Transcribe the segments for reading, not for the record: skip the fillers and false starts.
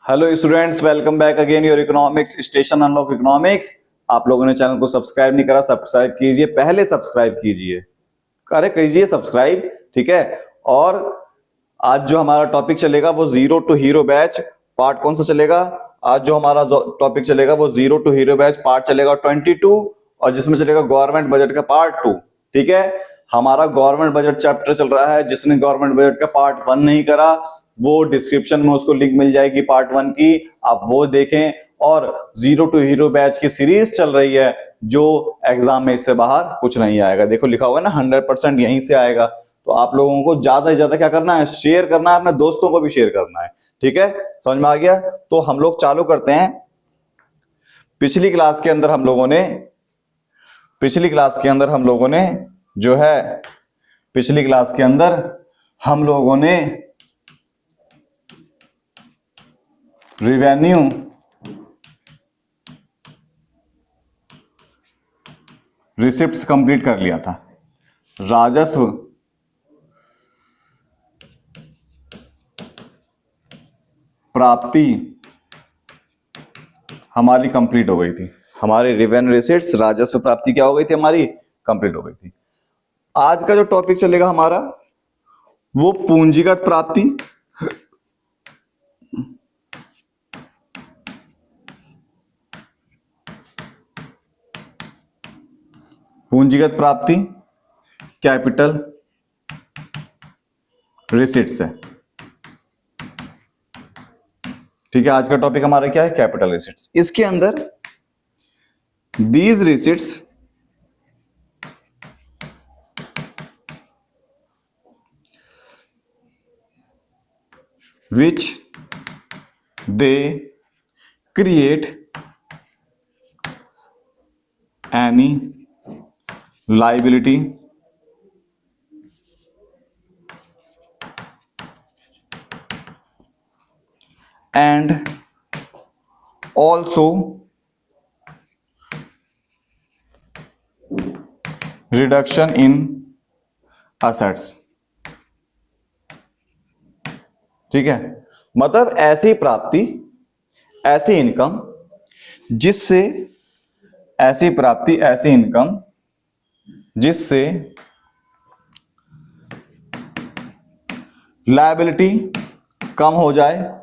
Hello students, welcome back again your economics station unlock economics. आप लोगों ने channel को सब्सक्राइब नहीं करा, सब्सक्राइब कीजिए, पहले सब्सक्राइब कीजिए, अरे कीजिए सब्सक्राइब, ठीक है। और आज जो हमारा टॉपिक चलेगा वो zero to hero batch part कौन सा चलेगा? आज जो हमारा टॉपिक चलेगा वो zero to hero batch part चलेगा 22 और जिसमें चलेगा गवर्नमेंट बजट का पार्ट 2, ठीक है। हमारा गवर्नमेंट बजट चैप्टर चल रहा है। जिसने गवर्नमेंट बजट का पार्ट 1 नहीं करा वो डिस्क्रिप्शन में उसको लिंक मिल जाएगी पार्ट 1 की, आप वो देखें। और जीरो टू हीरो बैच की सीरीज चल रही है जो एग्जाम में इससे बाहर कुछ नहीं आएगा। देखो लिखा हुआ है ना, 100% यहीं से आएगा। तो आप लोगों को ज्यादा से ज्यादा क्या करना है, शेयर करना है, अपने दोस्तों को भी शेयर करना है, ठीक है। समझ में आ गया? तो हम लोग चालू करते हैं। पिछली क्लास के अंदर हम लोगों ने जो है पिछली क्लास के अंदर हम लोगों ने रिवेन्यू रिसिप्ट्स कंप्लीट कर लिया था। राजस्व प्राप्ति हमारी कंप्लीट हो गई थी। हमारी रेवेन्यू रिसिप्ट्स राजस्व प्राप्ति क्या हो गई थी, हमारी कंप्लीट हो गई थी। आज का जो टॉपिक चलेगा हमारा वो पूंजीगत प्राप्ति, कैपिटल रिसिट्स है, ठीक है। आज का टॉपिक हमारा क्या है, कैपिटल रिसिट्स। इसके अंदर these receipts which they create any liability and also reduction in assets, ठीक है। मतलब ऐसी प्राप्ति, ऐसी इनकम जिससे लायबिलिटी कम हो जाए,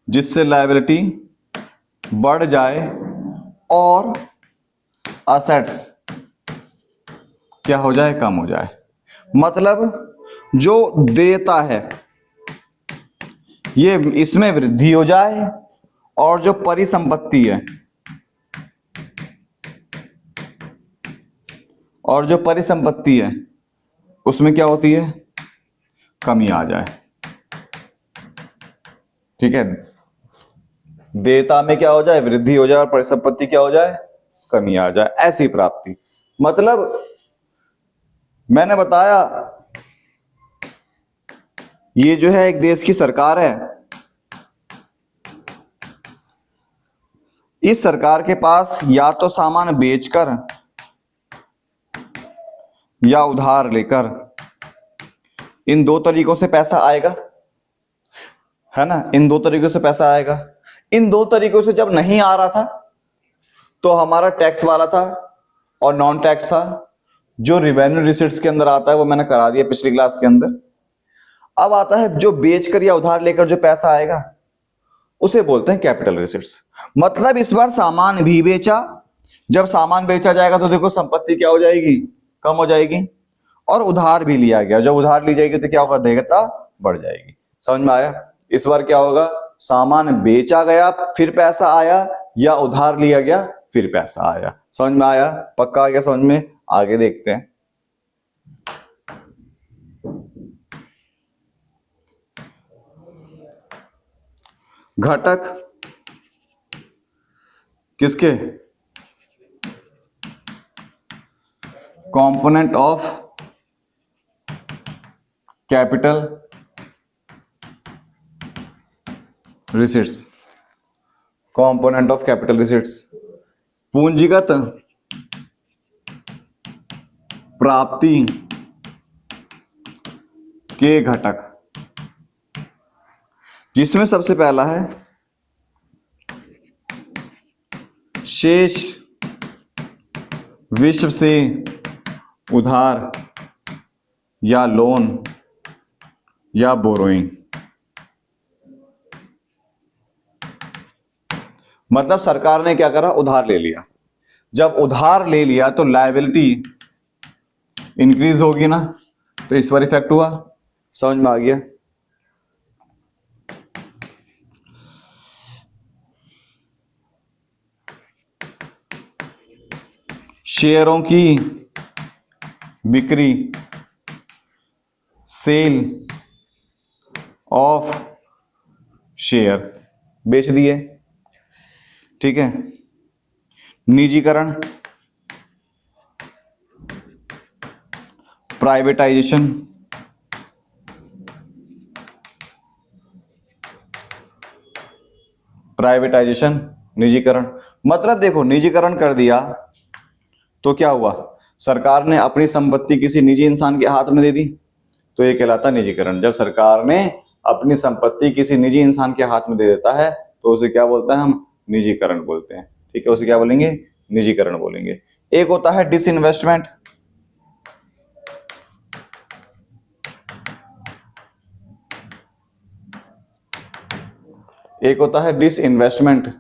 जिससे लायबिलिटी बढ़ जाए और असेट्स क्या हो जाए, कम हो जाए। मतलब जो देता है ये इसमें वृद्धि हो जाए और जो परिसंपत्ति है उसमें क्या होती है, कमी आ जाए, ठीक है। देयता में क्या हो जाए, वृद्धि हो जाए और परिसंपत्ति क्या हो जाए, कमी आ जाए, ऐसी प्राप्ति। मतलब मैंने बताया ये जो है एक देश की सरकार है, इस सरकार के पास या तो सामान बेचकर या उधार लेकर, इन दो तरीकों से पैसा आएगा, है ना। इन दो तरीकों से पैसा आएगा। इन दो तरीकों से जब नहीं आ रहा था तो हमारा टैक्स वाला था और नॉन टैक्स था। जो रिवेन्यू रिसिट्स के अंदर आता है वो मैंने करा दिया पिछली क्लास के अंदर। अब आता है जो बेचकर या उधार लेकर जो पैसा आएगा उसे बोलते हैं कैपिटल रिसिट्स। मतलब इस बार सामान भी बेचा, जब सामान बेचा जाएगा तो देखो संपत्ति क्या हो जाएगी, कम हो जाएगी। और उधार भी लिया गया, जब उधार ली जाएगी तो क्या होगा, देयता बढ़ जाएगी। समझ में आया? इस बार क्या होगा, सामान बेचा गया फिर पैसा आया या उधार लिया गया फिर पैसा आया। समझ में आया? पक्का आ गया समझ में? आगे देखते हैं। घटक किसके, component of capital receipts, component of capital receipts. पूंजीगत प्राप्ति के घटक, जिसमें सबसे पहला है शेष विश्व से उधार या लोन या बोरोइंग। मतलब सरकार ने क्या करा, उधार ले लिया। जब उधार ले लिया तो लायबिलिटी इंक्रीज होगी ना, तो इस पर इफेक्ट हुआ। समझ में आ गया? शेयरों की बिक्री, सेल ऑफ शेयर, बेच दिए। ठीक है। निजीकरण, प्राइवेटाइजेशन, प्राइवेटाइजेशन, निजीकरण। मतलब देखो, निजीकरण कर दिया तो क्या हुआ, सरकार ने अपनी संपत्ति किसी निजी इंसान के हाथ में दे दी, तो ये कहलाता है निजीकरण। जब सरकार ने अपनी संपत्ति किसी निजी इंसान के हाथ में दे देता है तो उसे क्या बोलते हैं हम, निजीकरण बोलते हैं। ठीक है, उसे क्या बोलेंगे, निजीकरण बोलेंगे। एक होता है डिसइन्वेस्टमेंट, एक होता है डिसइन्वेस्टमेंट।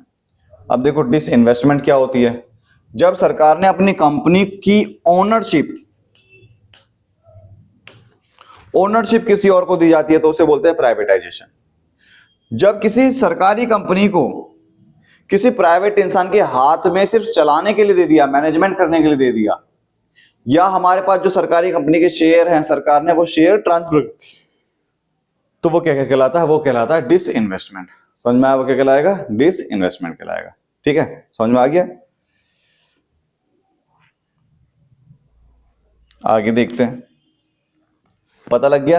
अब देखो डिसइन्वेस्टमेंट क्या होती है, जब सरकार ने अपनी कंपनी की ओनरशिप किसी और को दी जाती है तो उसे बोलते हैं प्राइवेटाइजेशन। जब किसी सरकारी कंपनी को किसी प्राइवेट इंसान के हाथ में सिर्फ चलाने के लिए दे दिया, मैनेजमेंट करने के लिए दे दिया, या हमारे पास जो सरकारी कंपनी के शेयर हैं, सरकार ने वो शेयर ट्रांसफर, तो वो क्या क्या कहलाता है, वो कहलाता है डिसइन्वेस्टमेंट। समझ में आया, वो क्या कहलाएगा, डिसइन्वेस्टमेंट कहलाएगा। ठीक है, समझ में आ गया? आगे देखते हैं, पता लग गया?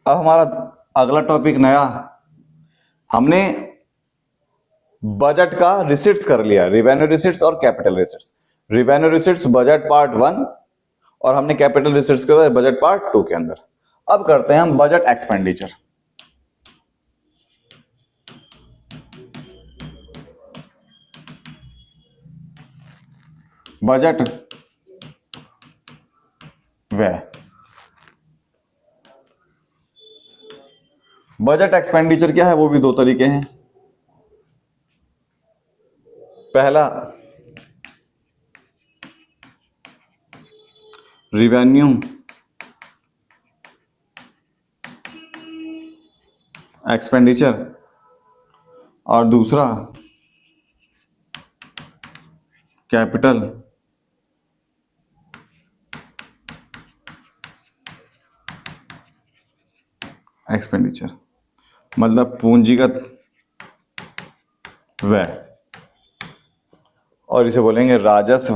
अब हमारा अगला टॉपिक नया, हमने बजट का रिसिट्स कर लिया, रिवेन्यू रिसिट्स और capital receipts. Revenue receipts budget part 1 और हमने कैपिटल रिसिट्स कर बजट पार्ट 2 के अंदर। अब करते हैं हम बजट एक्सपेंडिचर। बजट व्यय। बजट एक्सपेंडिचर क्या है, वो भी दो तरीके हैं। पहला रिवेन्यू एक्सपेंडिचर और दूसरा कैपिटल एक्सपेंडिचर। मतलब पूंजीगत व्यय, और इसे बोलेंगे राजस्व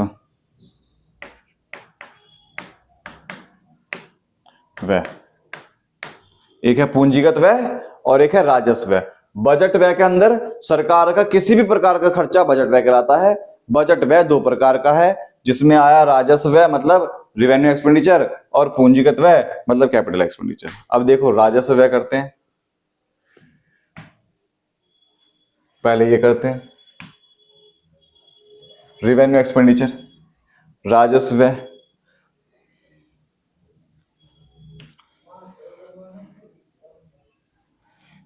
व्यय। एक है पूंजीगत व्यय और एक है राजस्व व्यय। बजट व्यय के अंदर सरकार का किसी भी प्रकार का खर्चा बजट व्यय कहलाता है। बजट व्यय दो प्रकार का है, जिसमें आया राजस्व व्यय मतलब रिवेन्यू एक्सपेंडिचर और पूंजीगत व्यय मतलब कैपिटल एक्सपेंडिचर। अब देखो राजस्व व्यय करते हैं, पहले ये करते हैं रिवेन्यू एक्सपेंडिचर, राजस्व व्यय।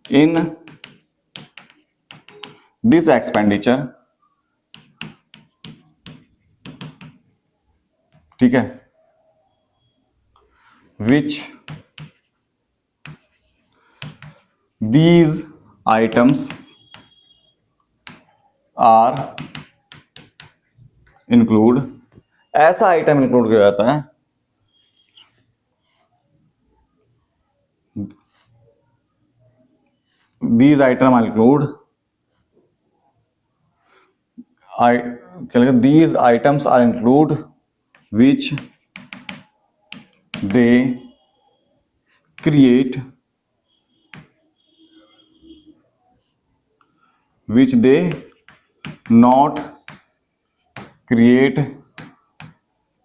इन दिस एक्सपेंडिचर, ठीक है, which these items are include, ऐसा आइटम इंक्लूड किया जाता है these item include these items are include which they create not create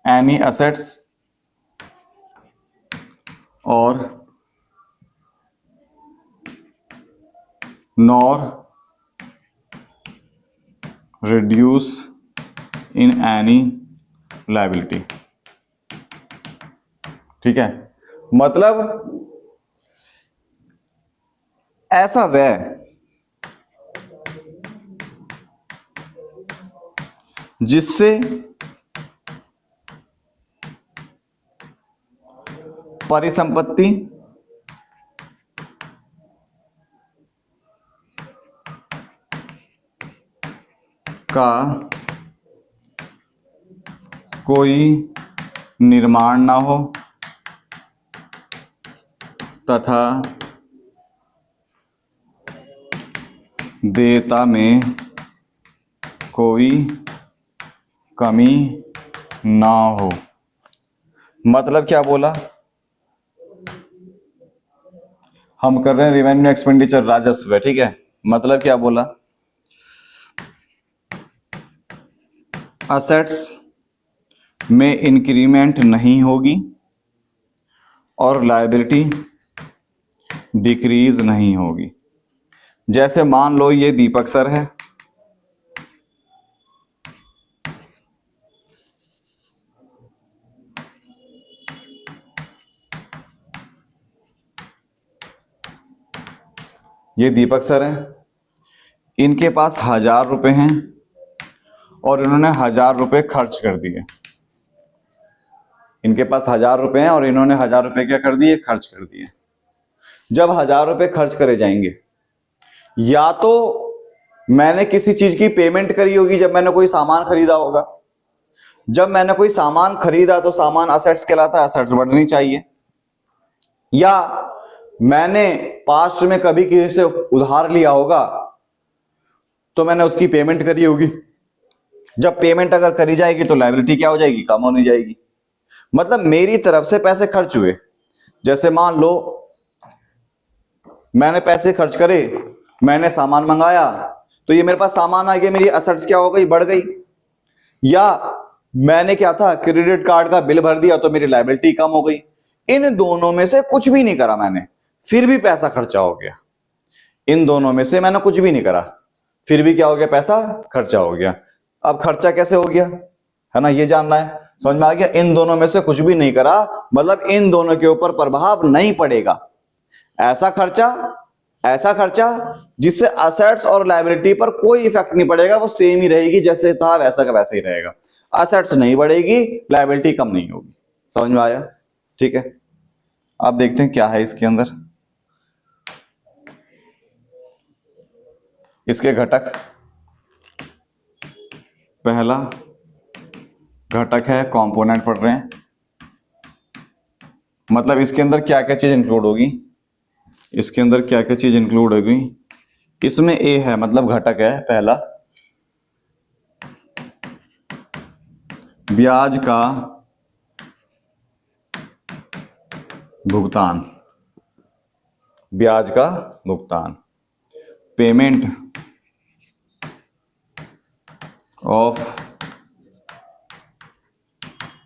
any assets और nor reduce in any liability। ठीक है, मतलब ऐसा व्यय जिससे परिसंपत्ति का कोई निर्माण ना हो तथा देयता में कोई कमी ना हो। मतलब क्या बोला, हम कर रहे हैं रेवेन्यू एक्सपेंडिचर, राजस्व है, ठीक है। मतलब क्या बोला, असेट्स में इंक्रीमेंट नहीं होगी और लायबिलिटी डिक्रीज नहीं होगी। जैसे मान लो ये दीपक सर है, ये दीपक सर हैं, इनके पास 1000 रुपए हैं और इन्होंने 1000 रुपए खर्च कर दिए। इनके पास 1000 रुपए हैं और इन्होंने 1000 रुपए क्या कर दिए, खर्च कर दिए। जब 1000 रुपए खर्च करे जाएंगे, या तो मैंने किसी चीज की पेमेंट करी होगी जब मैंने कोई सामान खरीदा होगा। जब मैंने कोई सामान खरीदा तो सामान असेट्स कहलाता है, असेट्स बढ़नी चाहिए। या मैंने पास्ट में कभी किसी से उधार लिया होगा तो मैंने उसकी पेमेंट करी होगी। जब पेमेंट अगर करी जाएगी तो लायबिलिटी क्या हो जाएगी, कम होनी जाएगी। मतलब मेरी तरफ से पैसे खर्च हुए। जैसे मान लो मैंने पैसे खर्च करे, मैंने सामान मंगाया तो ये मेरे पास सामान आ गया, मेरी असेट्स क्या हो गई, बढ़ गई। या मैंने क्या था, क्रेडिट कार्ड का बिल भर दिया तो मेरी लायबिलिटी कम हो गई। इन दोनों में से कुछ भी नहीं करा मैंने, फिर भी पैसा खर्चा हो गया। इन दोनों में से मैंने कुछ भी नहीं करा, फिर भी क्या हो गया, पैसा खर्चा हो गया। अब खर्चा कैसे हो गया, है ना, ये जानना है। समझ में आ गया। इन दोनों में से कुछ भी नहीं करा मतलब इन दोनों के ऊपर प्रभाव नहीं पड़ेगा। ऐसा खर्चा जिससे असेट्स और लायबिलिटी पर कोई इफेक्ट नहीं पड़ेगा, वो सेम ही रहेगी, जैसे था वैसा का वैसे ही रहेगा। असेट्स नहीं बढ़ेगी, लायबिलिटी कम नहीं होगी। समझ में आया, ठीक है। आप देखते हैं क्या है इसके अंदर। इसके घटक, पहला घटक है कंपोनेंट पढ़ रहे हैं, मतलब इसके अंदर क्या क्या चीज इंक्लूड होगी, इसके अंदर क्या क्या चीज इंक्लूड होगी। इसमें ए है, मतलब घटक है पहला, ब्याज का भुगतान, ब्याज का भुगतान, पेमेंट ऑफ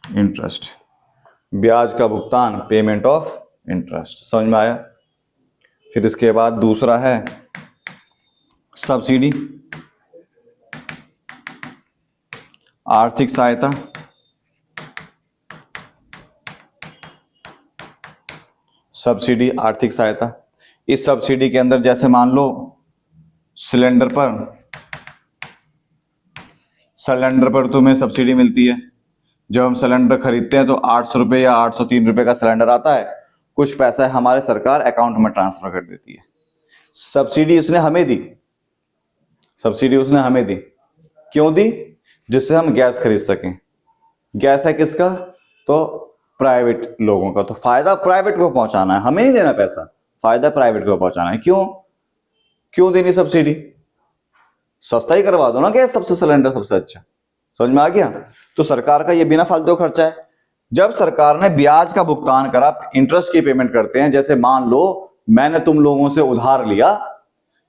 इंटरेस्ट, ब्याज का भुगतान, पेमेंट ऑफ इंटरेस्ट। समझ में आया। फिर इसके बाद दूसरा है सब्सिडी, आर्थिक सहायता, सब्सिडी आर्थिक सहायता। इस सब्सिडी के अंदर जैसे मान लो सिलेंडर पर तुम्हें सब्सिडी मिलती है। जब हम सिलेंडर खरीदते हैं तो 800 रुपये या 803 रुपये का सिलेंडर आता है, कुछ पैसा हमारे सरकार अकाउंट में ट्रांसफर कर देती है। सब्सिडी उसने हमें दी, सब्सिडी उसने हमें दी, क्यों दी, जिससे हम गैस खरीद सकें। गैस है किसका, तो प्राइवेट लोगों का। तो फायदा प्राइवेट को पहुंचाना है, हमें नहीं देना पैसा, फायदा प्राइवेट को पहुंचाना है। क्यों देनी सब्सिडी, सस्ता ही करवा दो ना गैस, सबसे सिलेंडर सबसे अच्छा। समझ में आ गया। तो सरकार का ये बिना फालतू खर्चा है। जब सरकार ने ब्याज का भुगतान करा, इंटरेस्ट की पेमेंट करते हैं। जैसे मान लो मैंने तुम लोगों से उधार लिया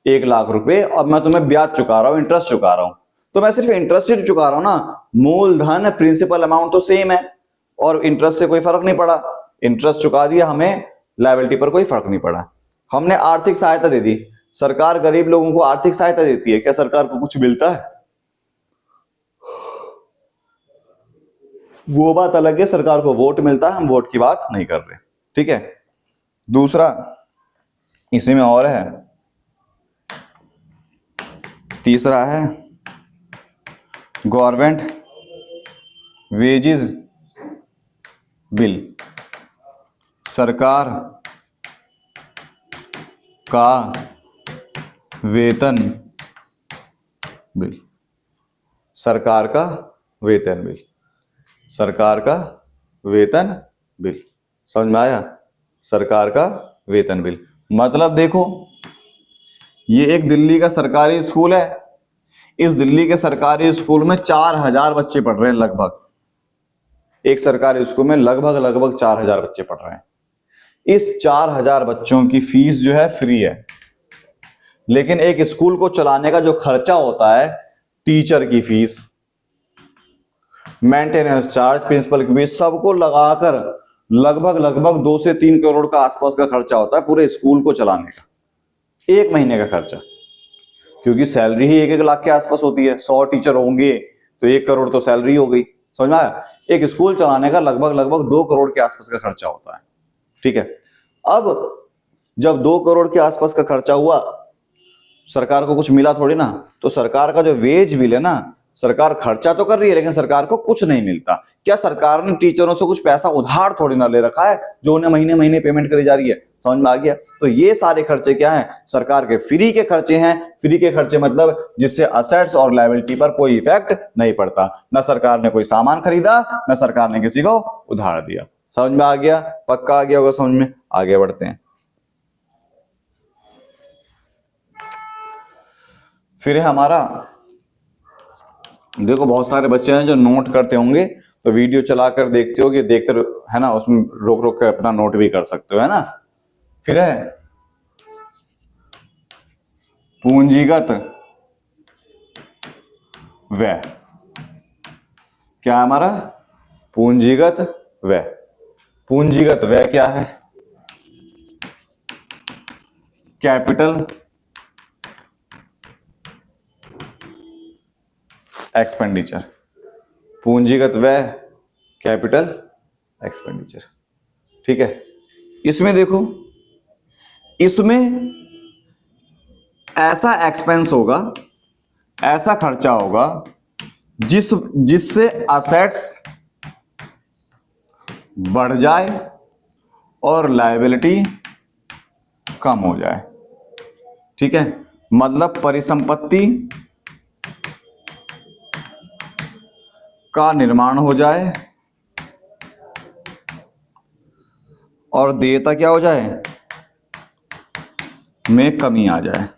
1 लाख रुपए और मैं तुम्हें ब्याज चुका रहा हूं, इंटरेस्ट चुका रहा हूं, तो मैं सिर्फ इंटरेस्ट ही चुका रहा हूं ना, मूलधन प्रिंसिपल अमाउंट तो सेम है और इंटरेस्ट से कोई फर्क नहीं पड़ा। इंटरेस्ट चुका दिया हमें लायबिलिटी पर कोई फर्क नहीं पड़ा। हमने आर्थिक सहायता दे दी, सरकार गरीब लोगों को आर्थिक सहायता देती है, क्या सरकार को कुछ मिलता है? वो बात अलग है, सरकार को वोट मिलता है, हम वोट की बात नहीं कर रहे, ठीक है। दूसरा इसी में और है, तीसरा है गवर्नमेंट वेजेस बिल, सरकार का वेतन बिल, सरकार का वेतन बिल, सरकार का वेतन बिल, समझ में आया? सरकार का वेतन बिल मतलब देखो, ये एक दिल्ली का सरकारी स्कूल है, इस दिल्ली के सरकारी स्कूल में 4000 बच्चे पढ़ रहे हैं लगभग, एक सरकारी स्कूल में लगभग 4000 बच्चे पढ़ रहे हैं। इस 4000 बच्चों की फीस जो है फ्री है, लेकिन एक स्कूल को चलाने का जो खर्चा होता है, टीचर की फीस, मेंटेनेंस चार्ज, प्रिंसिपल की फीस, सबको लगाकर लगभग 2 से 3 करोड़ का आसपास का खर्चा होता है पूरे स्कूल को चलाने का, एक महीने का खर्चा, क्योंकि सैलरी ही 1-1 लाख के आसपास होती है, 100 टीचर होंगे तो 1 करोड़ तो सैलरी हो गई, समझ में आया? एक स्कूल चलाने का लगभग 2 करोड़ के आसपास का खर्चा होता है, ठीक है। अब जब 2 करोड़ के आसपास का खर्चा हुआ, सरकार को कुछ मिला थोड़ी ना, तो सरकार का जो वेज बिल है ना, सरकार खर्चा तो कर रही है लेकिन सरकार को कुछ नहीं मिलता। क्या सरकार ने टीचरों से कुछ पैसा उधार थोड़ी ना ले रखा है जो उन्हें महीने महीने पेमेंट करी जा रही है, समझ में आ गया? तो ये सारे खर्चे क्या हैं? सरकार के फ्री के खर्चे हैं। फ्री के खर्चे मतलब जिससे असेट्स और लायबिलिटी पर कोई इफेक्ट नहीं पड़ता, ना सरकार ने कोई सामान खरीदा, ना सरकार ने किसी को उधार दिया। समझ में आ गया? पक्का आ गया होगा समझ में? आगे बढ़ते हैं। फिर है हमारा, देखो बहुत सारे बच्चे हैं जो नोट करते होंगे, तो वीडियो चलाकर देखते हो कि देखते है ना, उसमें रोक रोक कर अपना नोट भी कर सकते हो, है ना। फिर है पूंजीगत व्यय। क्या है हमारा? पूंजीगत व्यय। पूंजीगत व्यय क्या है? Capital expenditure. पूंजीगत व्यय, कैपिटल एक्सपेंडिचर, ठीक है। इसमें देखो, इसमें ऐसा एक्सपेंस होगा, ऐसा खर्चा होगा जिससे असेट्स बढ़ जाए और लायबिलिटी कम हो जाए, ठीक है। मतलब परिसंपत्ति का निर्माण हो जाए और देयता क्या हो जाए, में कमी आ जाए।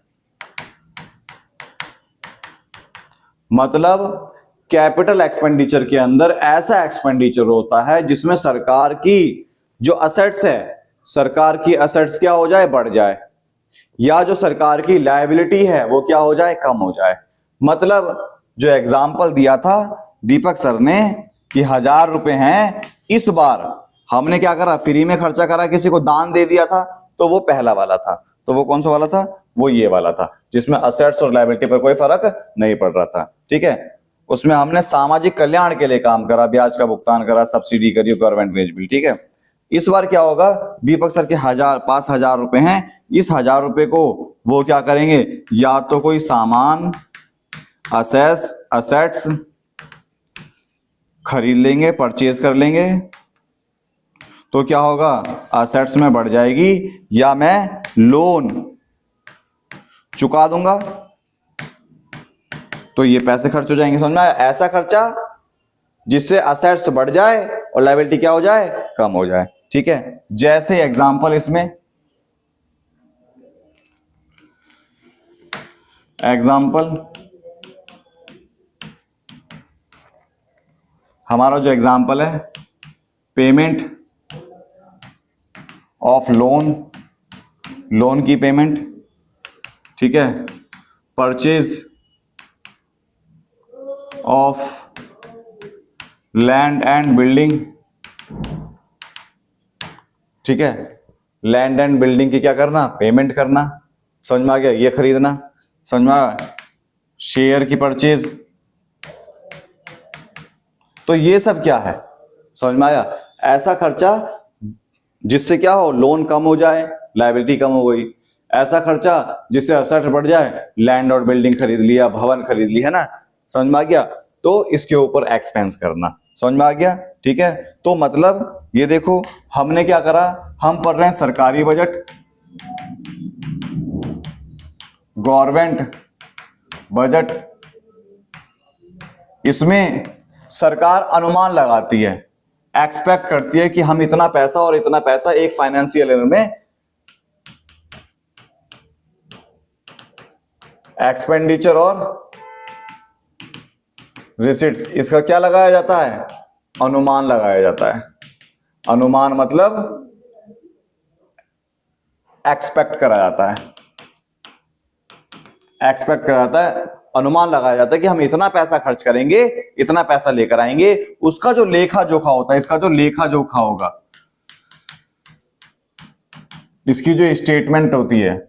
मतलब कैपिटल एक्सपेंडिचर के अंदर ऐसा एक्सपेंडिचर होता है जिसमें सरकार की जो असेट्स है, सरकार की असेट्स क्या हो जाए, बढ़ जाए, या जो सरकार की लायबिलिटी है वो क्या हो जाए, कम हो जाए। मतलब जो एग्जाम्पल दिया था दीपक सर ने कि 1000 रुपए हैं, इस बार हमने क्या करा, फ्री में खर्चा करा, किसी को दान दे दिया था, तो वो पहला वाला था। तो वो कौन सा वाला था? वो ये वाला था जिसमें असेट्स और लायबिलिटी पर कोई फर्क नहीं पड़ रहा था, ठीक है। उसमें हमने सामाजिक कल्याण के लिए काम करा, ब्याज का भुगतान करा, सब्सिडी करी, गवर्नमेंट वेज बिल, ठीक है। इस बार क्या होगा, दीपक सर के 1000 रुपए हैं, इस 1000 रुपए को वो क्या करेंगे, या तो कोई सामान असेट्स खरीद लेंगे, परचेज कर लेंगे, तो क्या होगा, असेट्स में बढ़ जाएगी, या मैं लोन चुका दूंगा तो ये पैसे खर्च हो जाएंगे। समझ में आया? ऐसा खर्चा जिससे असेट्स बढ़ जाए और लायबिलिटी क्या हो जाए, कम हो जाए, ठीक है। जैसे एग्जांपल, इसमें एग्जांपल हमारा जो एग्जांपल है, पेमेंट ऑफ लोन की पेमेंट, ठीक है। Purchase of land and building, ठीक है। लैंड एंड बिल्डिंग की क्या करना, पेमेंट करना। समझ में आ गया, ये खरीदना। समझ में आ गया, शेयर की परचेज। तो ये सब क्या है, समझ में आया, ऐसा खर्चा जिससे क्या हो, लोन कम हो जाए, लायबिलिटी कम हो गई। ऐसा खर्चा जिससे असेट बढ़ जाए, लैंड और बिल्डिंग खरीद लिया, भवन खरीद ली, है ना। समझ में आ गया, तो इसके ऊपर एक्सपेंस करना। समझ में आ गया, ठीक है। तो मतलब ये देखो हमने क्या करा, हम पढ़ रहे हैं सरकारी बजट, गवर्नमेंट बजट। इसमें सरकार अनुमान लगाती है, एक्सपेक्ट करती है कि हम इतना पैसा और इतना पैसा एक फाइनेंशियल ईयर में एक्सपेंडिचर और रिसीट्स, इसका क्या लगाया जाता है, अनुमान लगाया जाता है। अनुमान मतलब एक्सपेक्ट करा जाता है, एक्सपेक्ट करा जाता है, अनुमान लगाया जाता है कि हम इतना पैसा खर्च करेंगे, इतना पैसा लेकर आएंगे। उसका जो लेखा जोखा होता है, इसका जो लेखा जोखा होगा, इसकी जो स्टेटमेंट होती है,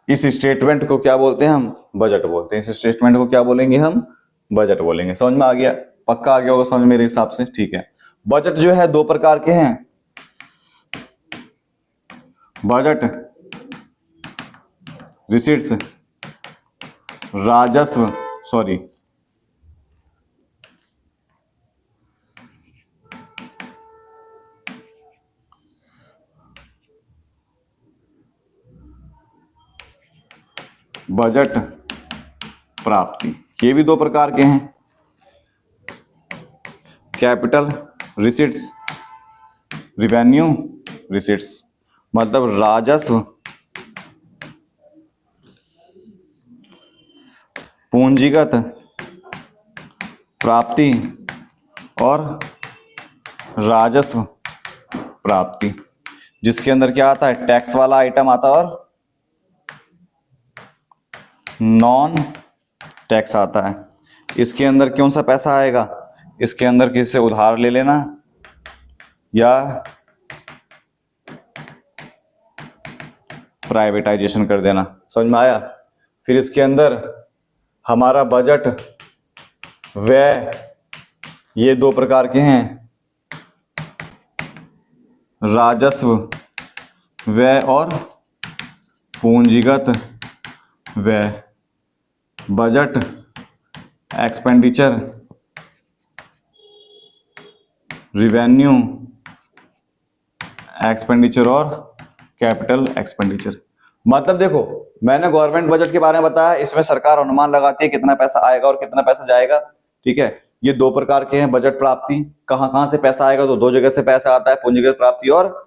इस स्टेटमेंट को क्या बोलते हैं हम, बजट बोलते हैं। इस स्टेटमेंट को क्या बोलेंगे हम, बजट बोलेंगे। समझ में आ गया, पक्का आ गया होगा समझ मेरे हिसाब से, ठीक है। बजट जो है दो प्रकार के हैं, बजट रिसीट्स, राजस्व, सॉरी बजट प्राप्ति, ये भी दो प्रकार के हैं। कैपिटल रिसीट्स, रिवेन्यू रिसीट्स, मतलब राजस्व, पूंजीगत प्राप्ति और राजस्व प्राप्ति, जिसके अंदर क्या आता है, टैक्स वाला आइटम आता है और नॉन टैक्स आता है। इसके अंदर कौन सा पैसा आएगा, इसके अंदर किसी से उधार ले लेना या प्राइवेटाइजेशन कर देना। समझ में आया। फिर इसके अंदर हमारा बजट व्यय, ये दो प्रकार के हैं, राजस्व व्यय और पूंजीगत व्यय। बजट एक्सपेंडिचर, रिवेन्यू एक्सपेंडिचर और कैपिटल एक्सपेंडिचर। मतलब देखो मैंने गवर्नमेंट बजट के बारे में बताया, इसमें सरकार अनुमान लगाती है कितना पैसा आएगा और कितना पैसा जाएगा, ठीक है। ये दो प्रकार के हैं बजट प्राप्ति। कहां कहां से पैसा आएगा, तो दो जगह से पैसा आता है, पूंजीगत प्राप्ति और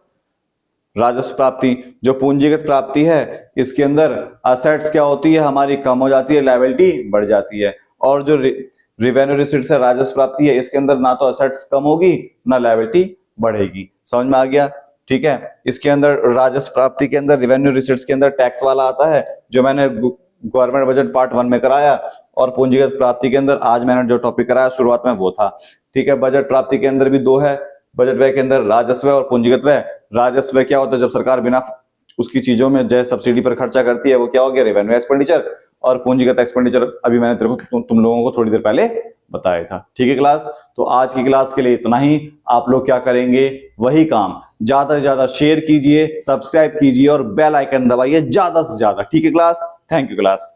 राजस्व प्राप्ति। जो पूंजीगत प्राप्ति है इसके अंदर असेट्स क्या होती है हमारी, कम हो जाती है, लायबिलिटी बढ़ जाती है। और जो रिवेन्यू रिसीट्स है, राजस्व प्राप्ति है, इसके अंदर ना तो असेट्स कम होगी ना लायबिलिटी बढ़ेगी। समझ में आ गया, ठीक है। इसके अंदर राजस्व प्राप्ति के अंदर, रिवेन्यू रिसीट्स के अंदर टैक्स वाला आता है, जो मैंने गवर्नमेंट बजट पार्ट 1 में कराया। और पूंजीगत प्राप्ति के अंदर आज मैंने जो टॉपिक कराया शुरुआत में वो था, ठीक है। बजट प्राप्ति के अंदर भी दो है, बजट व्यय के अंदर राजस्व और पूंजीगत व्यय। राजस्व व्यय क्या होता है, जब सरकार बिना उसकी चीजों में जैसे सब्सिडी पर खर्चा करती है, वो क्या हो गया, रेवेन्यू एक्सपेंडिचर। और पूंजीगत एक्सपेंडिचर अभी मैंने तेरे को तुम लोगों को थोड़ी देर पहले बताया था, ठीक है क्लास। तो आज की क्लास के लिए इतना ही। आप लोग क्या करेंगे, वही काम, ज्यादा से ज्यादा शेयर कीजिए, सब्सक्राइब कीजिए और बेल आइकन दबाइए ज्यादा से ज्यादा, ठीक है क्लास। Thank you class.